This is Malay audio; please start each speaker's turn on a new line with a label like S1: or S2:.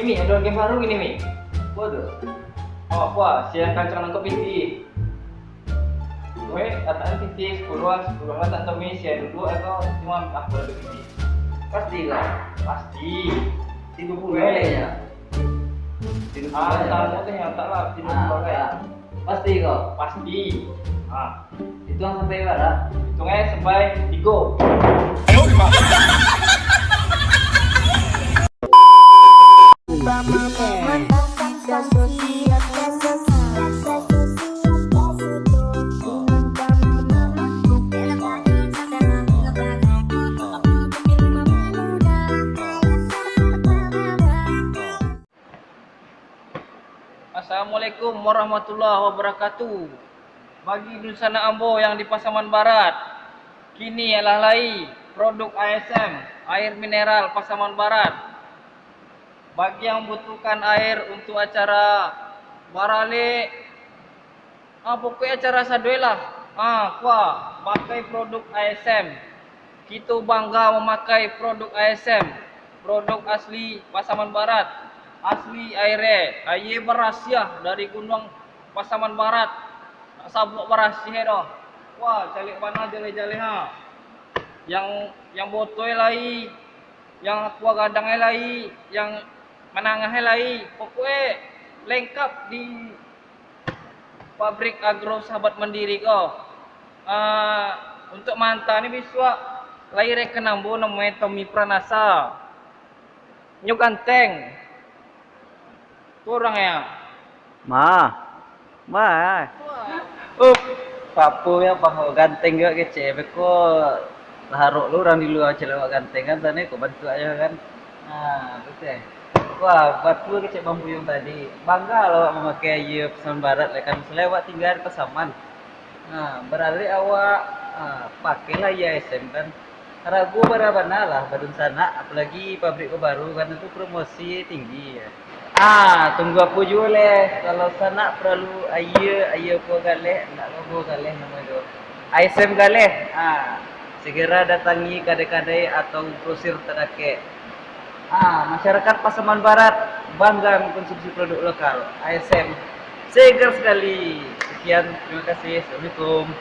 S1: Mi, ada game baru gini, Mi.
S2: Waduh.
S1: Oh, wah, siang kancang nangkep PT. Gue kataan PT 10-an lah tak tahu Mi, siang dulu atau cuma boleh PT.
S2: Pasti kok.
S1: Pasti.
S2: 30 kayaknya. 30
S1: Tamu teh yang tak lah, tidak boleh.
S2: Pasti kok.
S1: Pasti.
S2: Hitung sampai berapa?
S1: Hitungnya sampai 3. Assalamualaikum warahmatullahi wabarakatuh. Bagi Dusana Ambo yang di Pasaman Barat, kini alai produk ASM, air mineral Pasaman Barat. Bagi yang membutuhkan air untuk acara barale, pokoknya acara saduela, pakai produk ASM. Kita bangga memakai produk ASM, produk asli Pasaman Barat, asli air berasiah dari Gunung Pasaman Barat. Sabuk berasiah doh. Wah, calik mana jale-jale ha. Yang botol lai, yang aqua gadang lai, yang menangah lai. Pokoknya lengkap di pabrik agro sahabat mandiri kau. Untuk manta ni biswa lai rekenambo namanya Tommy Pranasa. Nyu ganteng. Tu orang ya.
S2: Papu ya bahwa ganteng juga kece, beko haruk lu orang di luar celawak ganteng kan tadi kok bantu aja kan. Nah, betul. Wah, batu kece bambu yang tadi. Bangga lo memakai air Pasaman Barat kan selewat tinggal di Pasaman. Nah, beralih awak pakailah ya SM kan. Ragu berapa lah badun sana, apalagi pabrik baru kan itu promosi tinggi ya. Tunggu aku juga leh. Kalau sana perlu air apa galeh, nak apa galeh nama itu. ASM galeh. Segera datangi kadai-kadai atau grosir terdake. Masyarakat Pasaman Barat bangga mengkonsumsi produk lokal ASM. Segar sekali. Sekian, terima kasih. Assalamualaikum.